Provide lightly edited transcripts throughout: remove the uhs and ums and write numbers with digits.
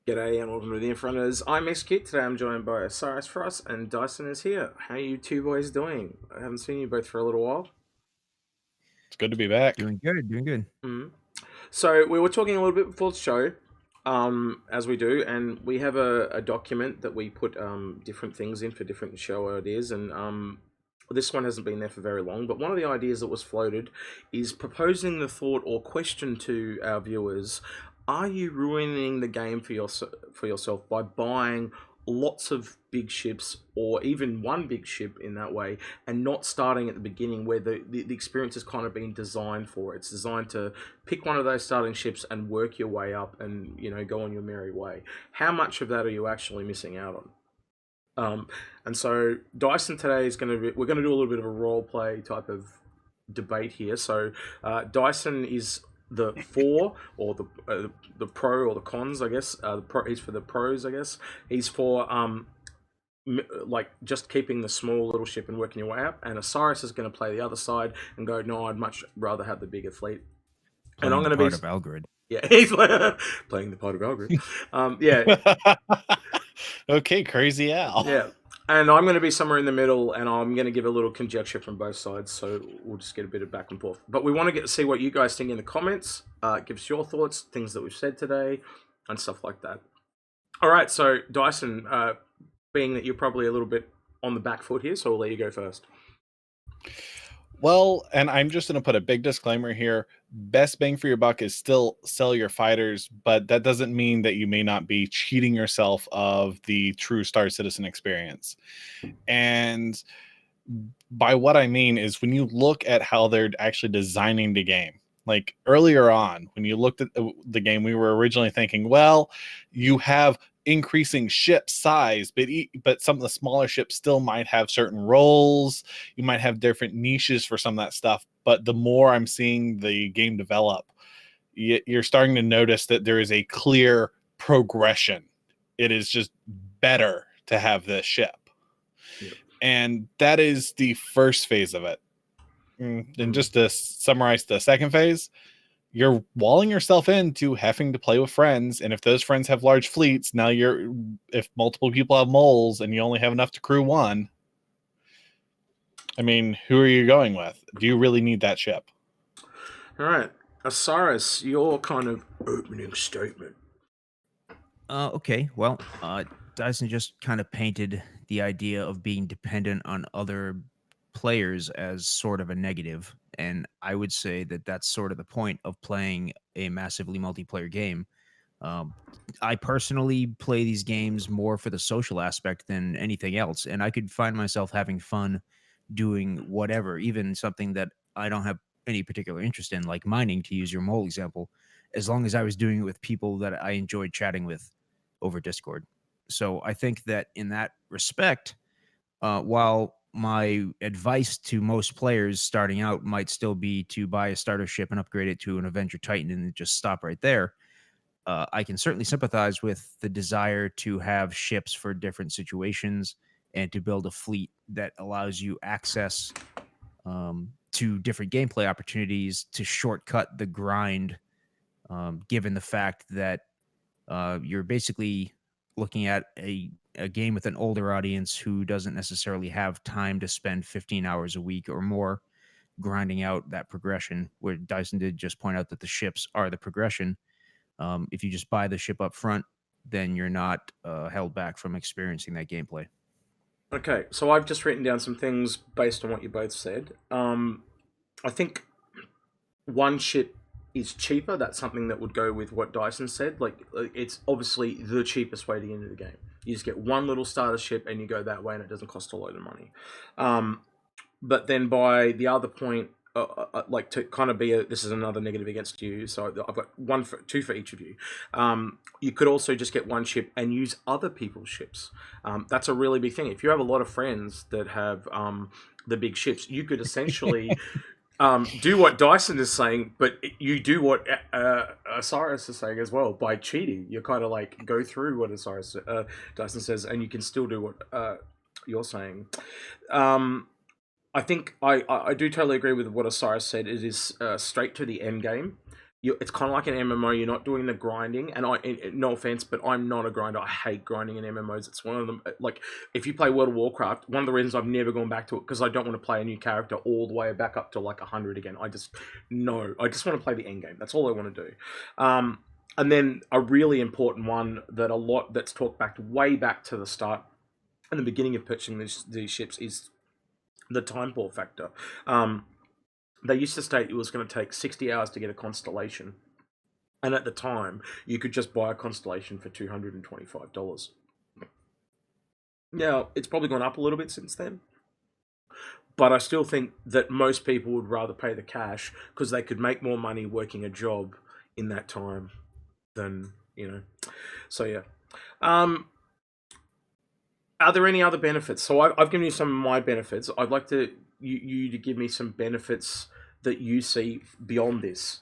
G'day and welcome to the Inforunners. I'm Execute. Today I'm joined by OsirisFrost and Dyson is here. How are you two boys doing? I haven't seen you both for a little while. It's good to be back. Doing good, doing good. So we were talking a little bit before the show, as we do, and we have a document that we put different things in for different show ideas, and this one hasn't been there for very long, but one of the ideas that was floated is proposing the thought or question to our viewers: are you ruining the game for yourself by buying lots of big ships or even one big ship in that way and not starting at the beginning where the experience has kind of been designed for? It's designed to pick one of those starting ships and work your way up and go on your merry way. How much of that are you actually missing out on? And so Dyson today is we're going to do a little bit of a role play type of debate here. So Dyson is the for or the pro or the cons, I guess. He's for the pros, I guess. He's for like just keeping the small little ship and working your way up. And Osiris is going to play the other side and go, no, I'd much rather have the bigger fleet. And I'm Playing the going to be part of Algrid. yeah, he's playing the part of Algrid. Yeah, Okay, crazy Al. yeah. And I'm going to be somewhere in the middle, and I'm going to give a little conjecture from both sides, so we'll just get a bit of back and forth. But we want to get to see what you guys think in the comments. Give us your thoughts, things that we've said today, and stuff like that. All right, so Dyson, being that you're probably a little bit on the back foot here, so I'll let you go first. Well, and I'm just going to put a big disclaimer here. Best bang for your buck is still sell your fighters, but that doesn't mean that you may not be cheating yourself of the true Star Citizen experience. And by what I mean is when you look at how they're actually designing the game, like earlier on, when you looked at the game, we were originally thinking, well, you have increasing ship size, but some of the smaller ships still might have certain roles. You might have different niches for some of that stuff. But the more I'm seeing the game develop, you're starting to notice that there is a clear progression. It is just better to have this ship. Yep. And that is the first phase of it. And just to summarize the second phase, you're walling yourself into having to play with friends. And if those friends have large fleets, now if multiple people have moles and you only have enough to crew one, I mean, who are you going with? Do you really need that ship? All right, Osiris, your kind of opening statement. Okay, well, Dyson just kind of painted the idea of being dependent on other players as sort of a negative, and I would say that that's sort of the point of playing a massively multiplayer game. Um, I personally play these games more for the social aspect than anything else, and I could find myself having fun doing whatever, even something that I don't have any particular interest in, like mining, to use your mole example, as long as I was doing it with people that I enjoyed chatting with over Discord. So I think that in that respect, while my advice to most players starting out might still be to buy a starter ship and upgrade it to an Avenger Titan and just stop right there, I can certainly sympathize with the desire to have ships for different situations and to build a fleet that allows you access to different gameplay opportunities to shortcut the grind, given the fact that you're basically looking at a game with an older audience who doesn't necessarily have time to spend 15 hours a week or more grinding out that progression, where Dyson did just point out that the ships are the progression. If you just buy the ship up front, then you're not held back from experiencing that gameplay. Okay, so I've just written down some things based on what you both said. I think one ship is cheaper. That's something that would go with what Dyson said. Like, it's obviously the cheapest way to get into the game. You just get one little starter ship and you go that way, and it doesn't cost a load of money. But then by the other point, like to kind of this is another negative against you. So I've got two for each of you. You could also just get one ship and use other people's ships. That's a really big thing. If you have a lot of friends that have the big ships, you could essentially do what Dyson is saying, but you do what Osiris is saying as well by cheating. You kind of like go through what Dyson says, and you can still do what you're saying. I think I do totally agree with what Osiris said. It is straight to the end game. it's kind of like an MMO. You're not doing the grinding, and no offense, but I'm not a grinder. I hate grinding in MMOs. It's one of them. Like, if you play World of Warcraft, one of the reasons I've never gone back to it because I don't want to play a new character all the way back up to like 100 again. I just want to play the end game. That's all I want to do. And then a really important one that's talked way back to the start and the beginning of purchasing these ships is the time poor factor. They used to state it was going to take 60 hours to get a constellation. And at the time, you could just buy a constellation for $225. Now, it's probably gone up a little bit since then. But I still think that most people would rather pay the cash because they could make more money working a job in that time than, So, yeah. Are there any other benefits? So I've given you some of my benefits. I'd like you to give me some benefits that you see beyond this.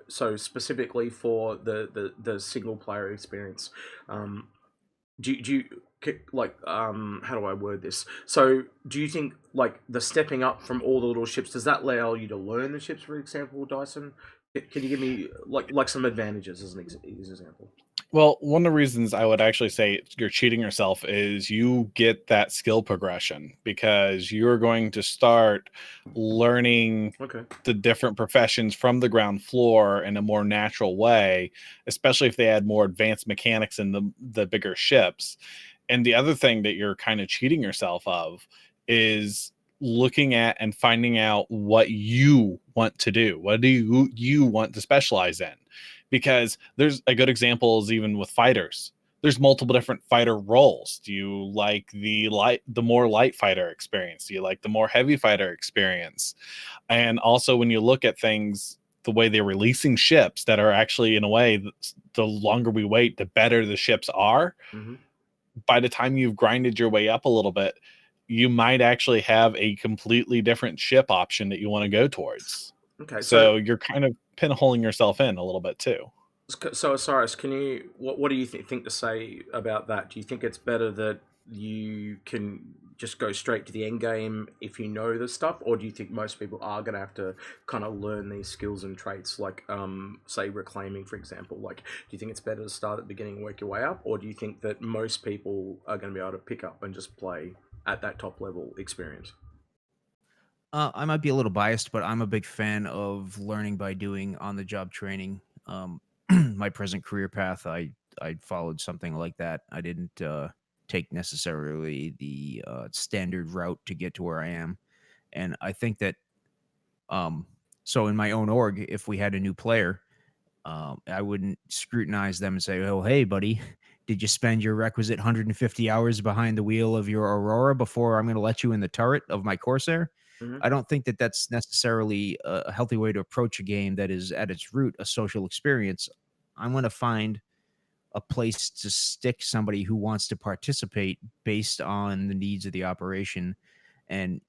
So specifically for the single player experience, do you like how do I word this? So do you think like the stepping up from all the little ships, does that allow you to learn the ships, for example, Dyson? Can you give me like some advantages as an example? Well, one of the reasons I would actually say you're cheating yourself is you get that skill progression because you're going to start learning the different professions from the ground floor in a more natural way, especially if they add more advanced mechanics in the bigger ships. And the other thing that you're kind of cheating yourself of is looking at and finding out what you want to do. What do you want to specialize in? Because there's a good example is even with fighters. There's multiple different fighter roles. Do you like the more light fighter experience? Do you like the more heavy fighter experience? And also when you look at things, the way they're releasing ships that are actually, in a way, the longer we wait, the better the ships are. Mm-hmm. By the time you've grinded your way up a little bit, you might actually have a completely different ship option that you want to go towards. Okay, so you're kind of pinholing yourself in a little bit too. So Osiris, what do you think to say about that? Do you think it's better that you can just go straight to the end game if you know the stuff, or do you think most people are going to have to kind of learn these skills and traits, like say reclaiming, for example? Like, do you think it's better to start at the beginning and work your way up, or do you think that most people are going to be able to pick up and just play at that top level experience? I might be a little biased, but I'm a big fan of learning by doing on-the-job training. My present career path, I followed something like that. I didn't take necessarily the standard route to get to where I am, and I think that so in my own org, if we had a new player, I wouldn't scrutinize them and say, "Oh, hey, buddy, did you spend your requisite 150 hours behind the wheel of your Aurora before I'm going to let you in the turret of my Corsair?" Mm-hmm. I don't think that that's necessarily a healthy way to approach a game that is at its root a social experience. I'm going to find a place to stick somebody who wants to participate based on the needs of the operation. And,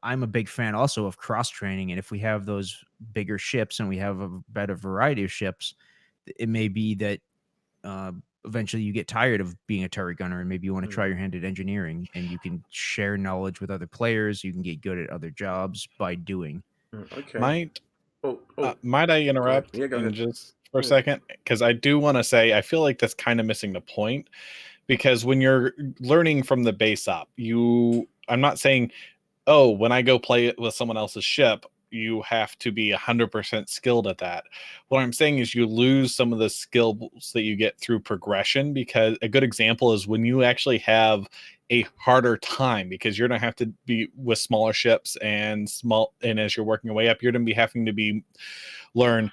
I'm a big fan also of cross training. And if we have those bigger ships and we have a better variety of ships, it may be that eventually you get tired of being a turret gunner and maybe you want to try your hand at engineering, and you can share knowledge with other players. You can get good at other jobs by doing. Okay. Might I Go interrupt ahead. Just for a second? Because I do want to say, I feel like that's kind of missing the point. Because when you're learning from the base up, I'm not saying, oh, when I go play it with someone else's ship, you have to be 100% skilled at that. What I'm saying is you lose some of the skills that you get through progression, because a good example is when you actually have a harder time, because you're going to have to be with smaller ships and as you're working your way up, you're going to be having to learn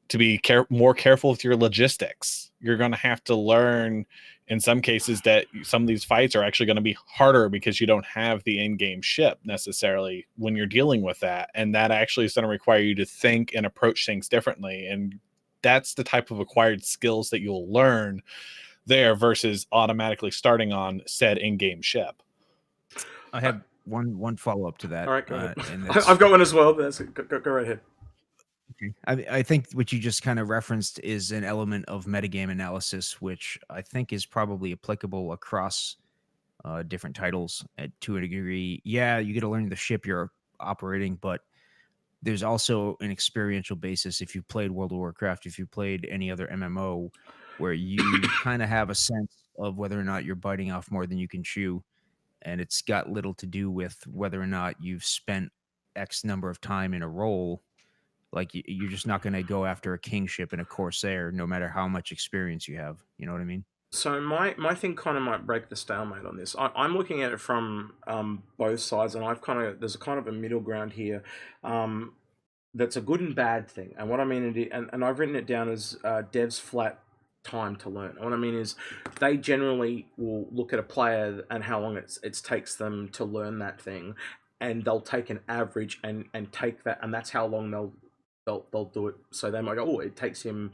to be more careful with your logistics. You're going to have to learn in some cases that some of these fights are actually going to be harder because you don't have the in-game ship necessarily when you're dealing with that. And that actually is going to require you to think and approach things differently. And that's the type of acquired skills that you'll learn there versus automatically starting on said in-game ship. I have one follow-up to that. All right, go ahead. And I've got one as well. Go right ahead. I think what you just kind of referenced is an element of metagame analysis, which I think is probably applicable across different titles to a degree. Yeah, you get to learn the ship you're operating, but there's also an experiential basis if you've played World of Warcraft, if you've played any other MMO, where you kind of have a sense of whether or not you're biting off more than you can chew. And it's got little to do with whether or not you've spent X number of time in a role. Like you're just not going to go after a kingship and a corsair, no matter how much experience you have. You know what I mean? So my thing kind of might break the stalemate on this. I'm looking at it from both sides, and there's a kind of a middle ground here. That's a good and bad thing. And what I mean, and I've written it down as devs flat time to learn. And what I mean is, they generally will look at a player and how long it takes them to learn that thing, and they'll take an average and take that, and that's how long they'll do it. So they might go, oh, it takes him,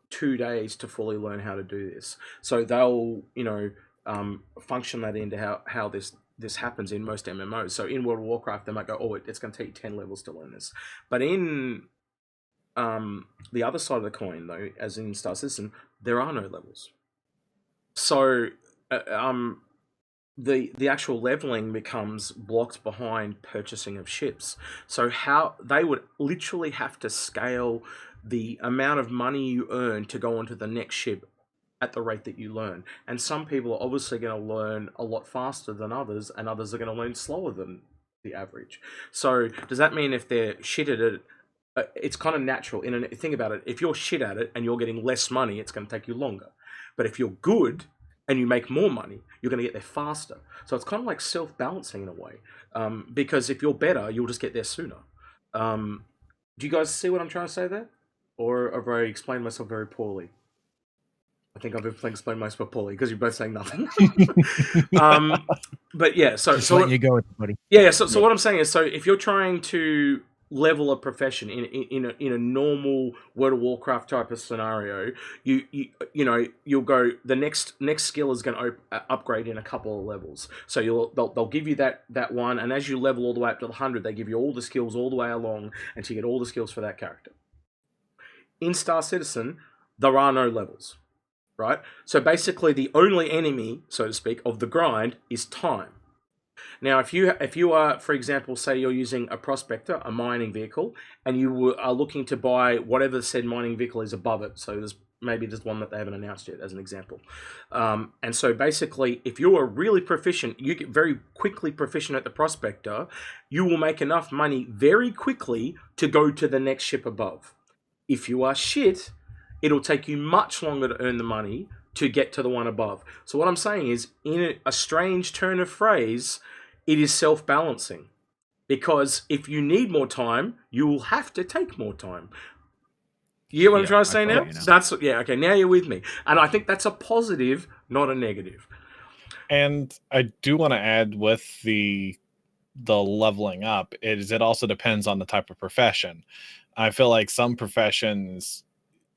2 days to fully learn how to do this. So they'll, function that into how this happens in most MMOs. So in World of Warcraft, they might go, oh, it's going to take you 10 levels to learn this. But in the other side of the coin, though, as in Star Citizen, there are no levels. So the actual leveling becomes blocked behind purchasing of ships. So how they would literally have to scale the amount of money you earn to go onto the next ship at the rate that you learn. And some people are obviously going to learn a lot faster than others, and others are going to learn slower than the average. So does that mean if they're shit at it, it's kind of natural. Think about it. If you're shit at it and you're getting less money, it's going to take you longer. But if you're good and you make more money, you're going to get there faster. So it's kind of like self-balancing in a way. Because if you're better, you'll just get there sooner. Do you guys see what I'm trying to say there? Or have I explained myself very poorly? I think I've explained myself poorly because you're both saying nothing. But yeah, so letting you go with it, buddy. Yeah. So what I'm saying is, so if you're trying to level a profession in a normal World of Warcraft type of scenario, you'll go, the next skill is going to upgrade in a couple of levels. So they'll give you that one, and as you level all the way up to the 100, they give you all the skills all the way along until you get all the skills for that character. In Star Citizen, there are no levels, right? So basically, the only enemy, so to speak, of the grind is time. Now, if you are, for example, say you're using a prospector, a mining vehicle, and you are looking to buy whatever said mining vehicle is above it, so there's one that they haven't announced yet, as an example. And so basically, if you are really proficient, you get very quickly proficient at the prospector, you will make enough money very quickly to go to the next ship above. If you are shit, it'll take you much longer to earn the money to get to the one above. So what I'm saying is, in a strange turn of phrase, it is self-balancing. Because if you need more time, you will have to take more time. You hear what I'm trying to say now? Okay, now you're with me. And I think that's a positive, not a negative. And I do want to add with the leveling up, it also depends on the type of profession. I feel like some professions,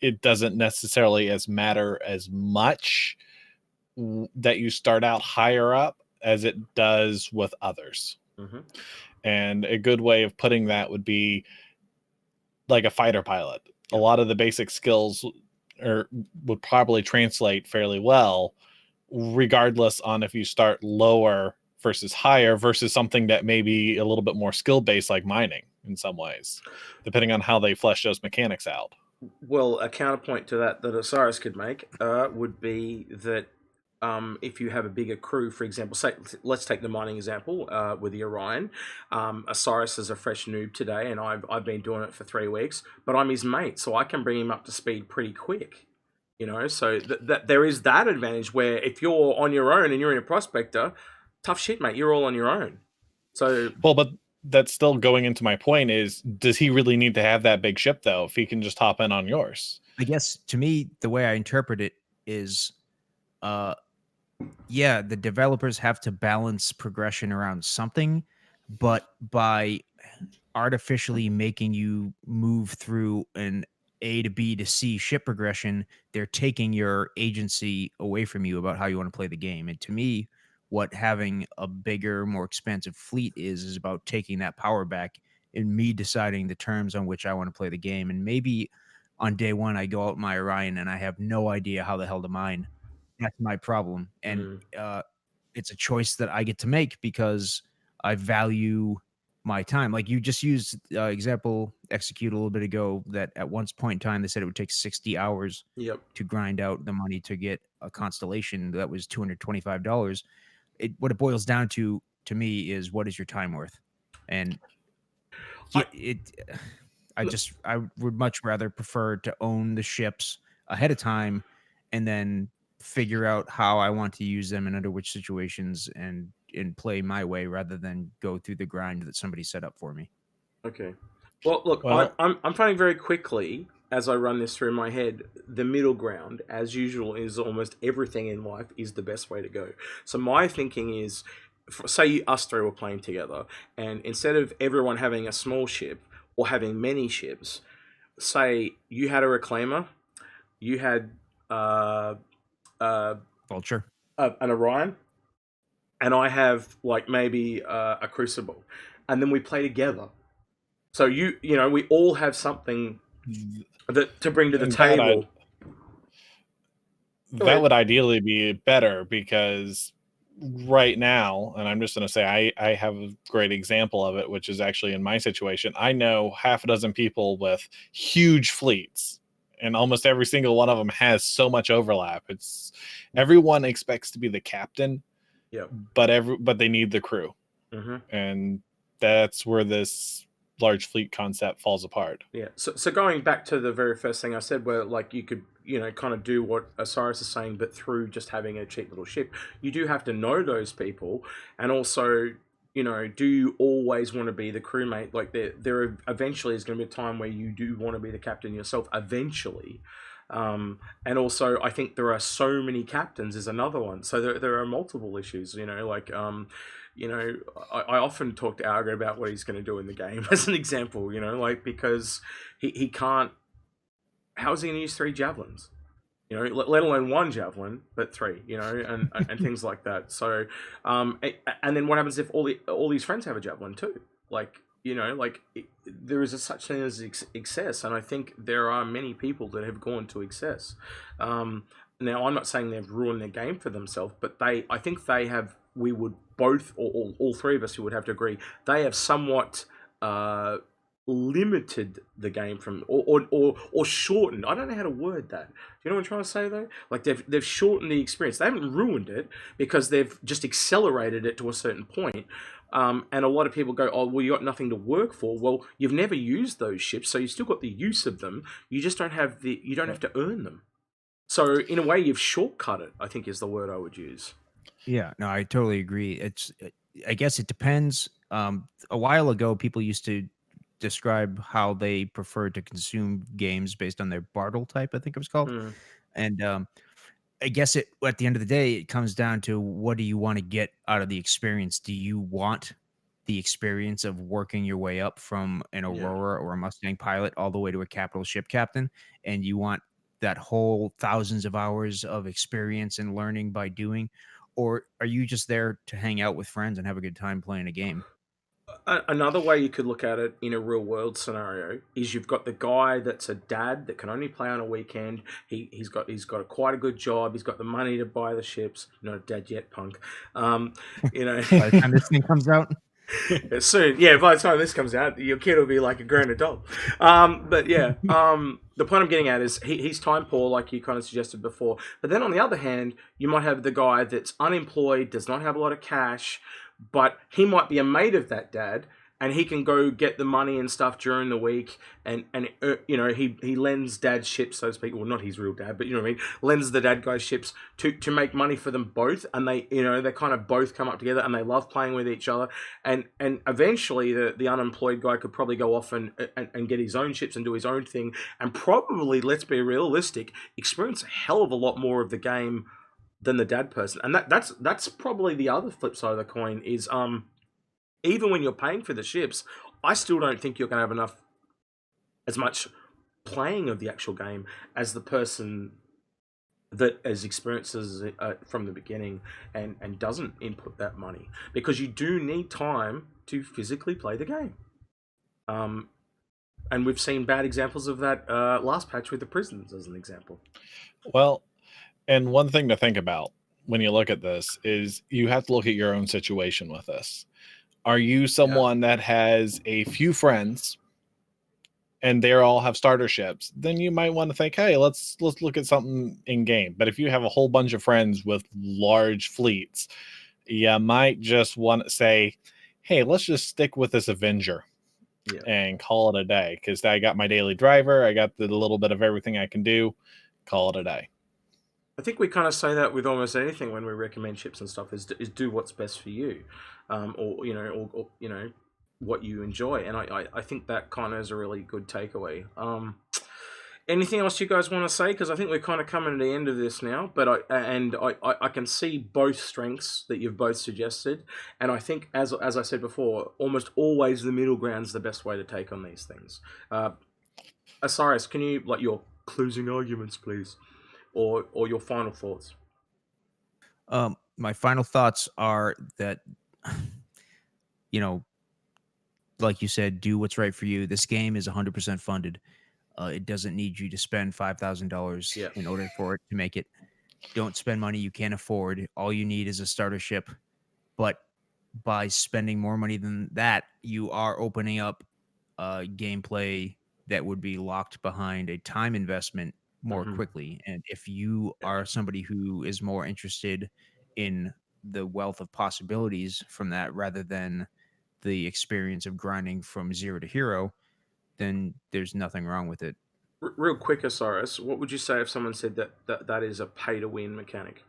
it doesn't necessarily matter as much that you start out higher up as it does with others. Mm-hmm. And a good way of putting that would be like a fighter pilot. A lot of the basic skills would probably translate fairly well, regardless on if you start lower versus higher versus something that may be a little bit more skill based, like mining in some ways, depending on how they flesh those mechanics out. Well, a counterpoint to that Osiris could make would be that if you have a bigger crew, for example, let's take the mining example with the Orion. Osiris is a fresh noob today, and I've been doing it for 3 weeks, but I'm his mate, so I can bring him up to speed pretty quick. So that there is that advantage where if you're on your own and you're in a prospector, tough shit, mate, you're all on your own. So but that's still going into my point is, does he really need to have that big ship though, if he can just hop in on yours? I guess to me, the way I interpret it is, the developers have to balance progression around something, but by artificially making you move through an A to B to C ship progression, they're taking your agency away from you about how you want to play the game. And to me, what having a bigger, more expansive fleet is about taking that power back and me deciding the terms on which I want to play the game. And maybe on day one, I go out my Orion and I have no idea how the hell to mine. That's my problem. And it's a choice that I get to make because I value my time. Like you just used example execute a little bit ago that at one point in time they said it would take 60 hours Yep. to grind out the money to get a constellation that was $225. What it boils down to me is what is your time worth? And I, I would much rather prefer to own the ships ahead of time and then figure out how I want to use them and under which situations and play my way rather than go through the grind that somebody set up for me. okay. Well, look, Well, I'm finding very quickly as I run this through my head, the middle ground, as usual, is almost everything in life is the best way to go. So my thinking is, say us three were playing together, and instead of everyone having a small ship or having many ships, say you had a reclaimer, you had uh, Vulture. an Orion, and I have like maybe a Crucible, and then we play together. So you know we all have something that to bring to the and table. that would ideally be better because right now, and I'm just going to say I have a great example of it, which is actually in my situation. I know half a dozen people with huge fleets, and almost every single one of them has so much overlap. It's everyone expects to be the captain, Yeah. but they need the crew, Mm-hmm. and that's where this large fleet concept falls apart. Yeah. So going back to the very first thing I said, where like you could kind of do what Osiris is saying, but through just having a cheap little ship, you do have to know those people, and also do you always want to be the crewmate? Like there eventually is going to be a time where you do want to be the captain yourself eventually. And also I think there are so many captains is another one. So there are multiple issues, I often talk to Alga about what he's going to do in the game as an example, like because he can't, how is he going to use 3 javelins? Let alone 1 javelin, but 3, and things like that. So, and then what happens if all these friends have a javelin too? Like, there is a such thing as excess, and I think there are many people that have gone to excess. Now, I'm not saying they've ruined their game for themselves, but I think they have. We would both, or all 3 of us, who would have to agree, they have somewhat limited the game from, or shortened. I don't know how to word that. Do you know what I'm trying to say though? Like they've shortened the experience. They haven't ruined it because they've just accelerated it to a certain point. And a lot of people go, oh, well, you got nothing to work for. Well, you've never used those ships, so you still got the use of them. You just don't have you don't have to earn them. So in a way, you've shortcut it, I think is the word I would use. Yeah, no, I totally agree. I guess it depends. A while ago, people used to describe how they prefer to consume games based on their Bartle type, I think it was called. Mm. And I guess at the end of the day, it comes down to what do you want to get out of the experience? Do you want the experience of working your way up from an Aurora or a Mustang pilot all the way to a capital ship captain, and you want that whole thousands of hours of experience and learning by doing? Or are you just there to hang out with friends and have a good time playing a game? Another way you could look at it in a real world scenario is you've got the guy that's a dad that can only play on a weekend. He's got quite a good job. He's got the money to buy the ships. Not a dad yet, punk. By the time this thing comes out, soon. Yeah, by the time this comes out, your kid will be like a grown adult. But yeah, the point I'm getting at is he's time poor, like you kind of suggested before. But then on the other hand, you might have the guy that's unemployed, does not have a lot of cash, but he might be a mate of that dad, and he can go get the money and stuff during the week, and he lends dad's ships, so to speak. Well, not his real dad, but you know what I mean. Lends the dad guy's ships to make money for them both, and they kind of both come up together, and they love playing with each other, and eventually the unemployed guy could probably go off and get his own ships and do his own thing, and probably, let's be realistic, experience a hell of a lot more of the game than the dad person. And that's probably the other flip side of the coin is even when you're paying for the ships, I still don't think you're going to have as much playing of the actual game as the person that has experiences from the beginning and doesn't input that money, because you do need time to physically play the game. And we've seen bad examples of that last patch with the prisons as an example. Well, and one thing to think about when you look at this is you have to look at your own situation with this. Are you someone that has a few friends and they all have starter ships? Then you might want to think, hey, let's look at something in game. But if you have a whole bunch of friends with large fleets, you might just want to say, hey, let's just stick with this Avenger and call it a day, because I got my daily driver, I got the little bit of everything I can do, call it a day. I think we kind of say that with almost anything when we recommend ships and stuff, is do what's best for you, or you know what you enjoy, and I think that kind of is a really good takeaway. Anything else you guys want to say? Because I think we're kind of coming to the end of this now, but I can see both strengths that you've both suggested, and I think as I said before, almost always the middle ground's the best way to take on these things. Osiris, can you your closing arguments, please? Or your final thoughts? My final thoughts are that, like you said, do what's right for you. This game is 100% funded. It doesn't need you to spend $5,000 in order for it to make it. Don't spend money you can't afford. All you need is a starter ship. But by spending more money than that, you are opening up gameplay that would be locked behind a time investment more quickly. And if you are somebody who is more interested in the wealth of possibilities from that rather than the experience of grinding from zero to hero, then there's nothing wrong with it. Real quick, Osiris, what would you say if someone said that is a pay-to-win mechanic?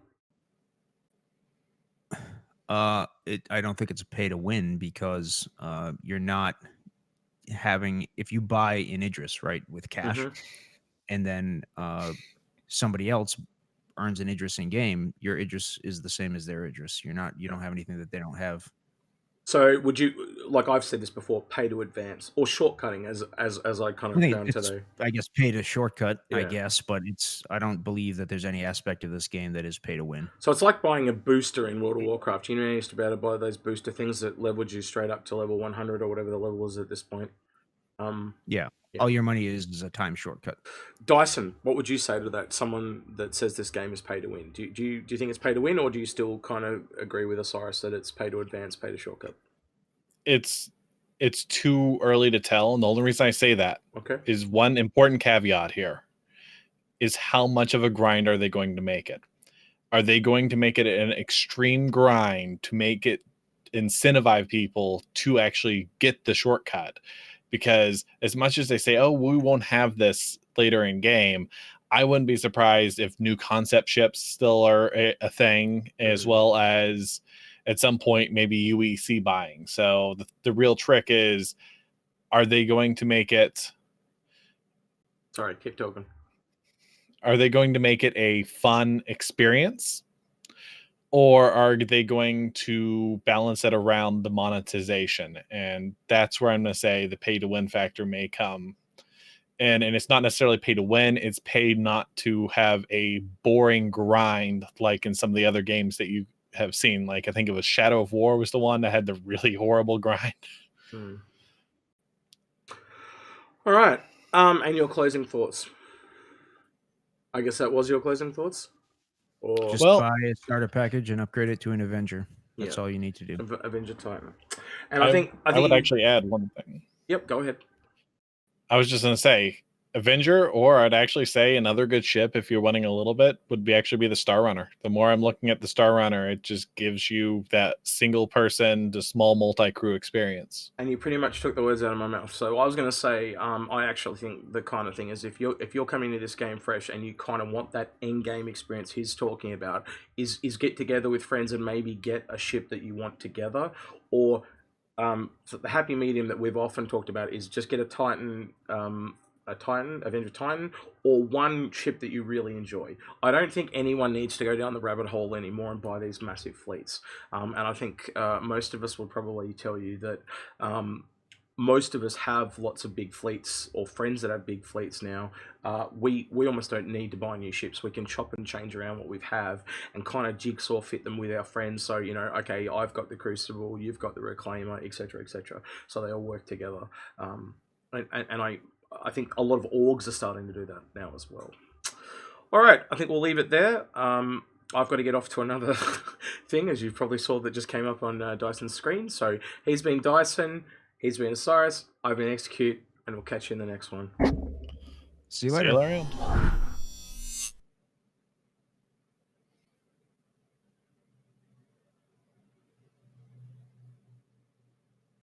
I don't think it's a pay to win, because you're not having, if you buy an Idris, right, with cash, and then somebody else earns an Idris in game, your Idris is the same as their Idris. You don't have anything that they don't have. So would you, like I've said this before, pay to advance or shortcutting as I kind of found today? I guess pay to shortcut, I guess, but I don't believe that there's any aspect of this game that is pay to win. So it's like buying a booster in World of Warcraft. You used to be able to buy those booster things that leveled you straight up to level 100 or whatever the level is at this point. Yeah. All your money is a time shortcut. Dyson, what would you say to that? Someone that says this game is pay to win. Do you think it's pay to win, or do you still kind of agree with Osiris that it's pay to advance, pay to shortcut? It's too early to tell, and the only reason I say that is one important caveat here is how much of a grind are they going to make it? Are they going to make it an extreme grind to make it incentivize people to actually get the shortcut? Because as much as they say, oh, we won't have this later in game, I wouldn't be surprised if new concept ships still are a thing, as well as at some point maybe UEC buying. So the real trick is, are they going to make it... Sorry, keep talking. Are they going to make it a fun experience? Or are they going to balance it around the monetization? And that's where I'm going to say the pay to win factor may come. And it's not necessarily pay to win. It's pay not to have a boring grind like in some of the other games that you have seen. Like I think it was Shadow of War was the one that had the really horrible grind. All right. And your closing thoughts? I guess that was your closing thoughts? Or just buy a starter package and upgrade it to an Avenger. That's all you need to do. Avenger Titan. And I would actually add one thing. Yep, go ahead. I was just going to say Avenger, or I'd actually say another good ship if you're wanting a little bit would actually be the Star Runner. The more I'm looking at the Star Runner, it just gives you that single person to small multi-crew experience. And you pretty much took the words out of my mouth. So I was going to say, I actually think the kind of thing is if you're coming to this game fresh and you kind of want that end game experience he's talking about, is get together with friends and maybe get a ship that you want together, or so the happy medium that we've often talked about is just get a Titan, Avenger Titan, or one ship that you really enjoy. I don't think anyone needs to go down the rabbit hole anymore and buy these massive fleets. And I think most of us will probably tell you that most of us have lots of big fleets or friends that have big fleets now. We almost don't need to buy new ships. We can chop and change around what we have and kind of jigsaw fit them with our friends. So, okay, I've got the Crucible, you've got the Reclaimer, etc., etc. So they all work together. And I think a lot of orgs are starting to do that now as well. All right, I think we'll leave it there. I've got to get off to another thing, as you probably saw that just came up on Dyson's screen. So he's been Dyson, he's been Osiris, I've been Execute, and we'll catch you in the next one. See you See later. you around.